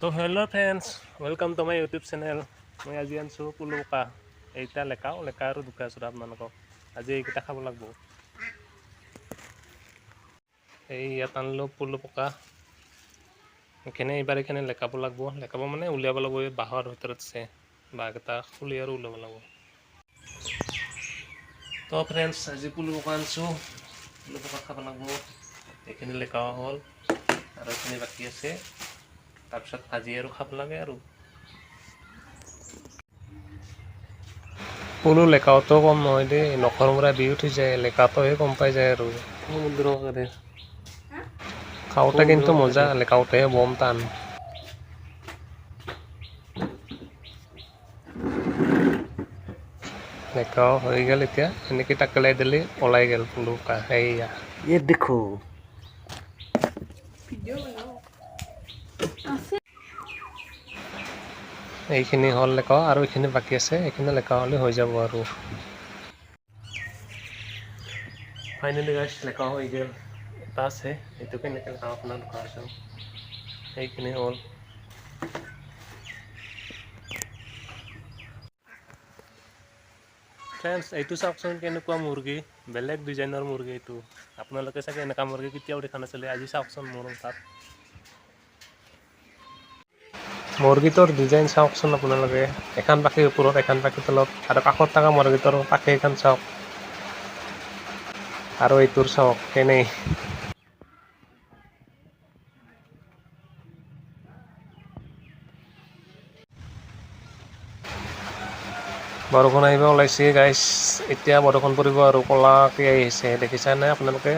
তো hello' friends welcome to my YouTube channel. মই আজি আনিছোঁ পুলুকা। এইটা লেকা আৰু দুটা আছোঁ আপোনালোকক। আজি এইকেইটা খাব লাগিব। এই ইয়াত আনিলোঁ পুলু পকা। এইখিনি এইবাৰ এইখিনি লেকাব লাগিব। লেকাব মানে উলিয়াব লাগিব। এই বাঁহৰ ভিতৰত আছে বাঁহকেইটা খুলি আৰু উলিয়াব লাগিব। তো ফ্ৰেণ্ডছ আজি পুলু পকা আনিছোঁ। পুলু পকা খাব লাগিব। এইখিনি লেকাও হ'ল আৰু এইখিনি বাকী আছে। তাৰপিছত ভাজি আৰু খাব লাগে আৰু পুলু লেকাওটো কম নহয় দেই, নখৰ পৰা বিষ উঠি যায়। লেকাটোহে কম পাই যায় আৰু খাওঁতে কিন্তু মজা, লেকাওতেহে বম টান। লেকাও হৈ গ'ল। এতিয়া এনেকৈ টাকেলাই দিলে ওলাই গ'ল পুলু কা। সেইয়া ये देखो এইখিনি হ'ল লেকাও আৰু এইখিনি বাকী আছে। এইখিনি লেকাও হ'লে হৈ যাব আৰু ফাইনেলি গাইছ লেকাও হৈ গ'ল। এটা আছে, এইটো কেনেকৈ লেকাও আপোনালোকক আছোঁ। সেইখিনি হ'ল। ফ্ৰেণ্ডছ এইটো চাওকচোন কেনেকুৱা মুৰ্গী, বেলেগ ডিজাইনৰ মুৰ্গী এইটো। আপোনালোকে চাগে এনেকুৱা মুৰ্গী কেতিয়াও দেখা নাছিলে। আজি চাওকচোন মোৰ তাত মুৰ্গীটোৰ ডিজাইন চাওকচোন আপোনালোকে। এখন পাখি ওপৰত, এখন পাখি তলত, আৰু কাষত থকা মুৰ্গীটোৰ পাখিখন চাওক আৰু এইটোৰ চাওক কেনেই। বৰষুণ আহিব ওলাইছে গাইছ। এতিয়া বৰষুণ পৰিব আৰু ক'লাকৈ আহিছে, দেখিছানে আপোনালোকে?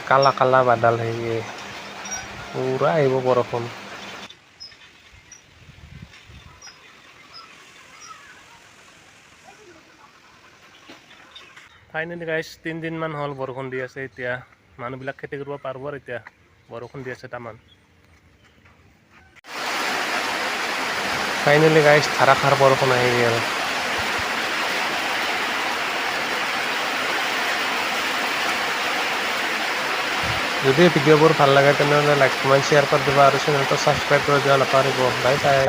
কালা কালা বাদাল হেৰিয়ে পূৰা আহিব বৰষুণ। ফাইনেলি গাইছ 3 দিনমান হ'ল বৰষুণ দি আছে। এতিয়া মানুহবিলাক খেতি কৰিব পাৰিব আৰু এতিয়া বৰষুণ দি আছে তামান। ফাইনেলি গাইছ ধাৰাসাৰ বৰষুণ আহি গ'ল। যদি ভিডিঅ'বোৰ ভাল লাগে তেনেহ'লে লাইক কমেণ্ট শ্বেয়াৰ কৰি দিবা আৰু চেনেলটো ছাবস্ক্ৰাইব কৰি দিব নাপাহৰিব। Bye bye.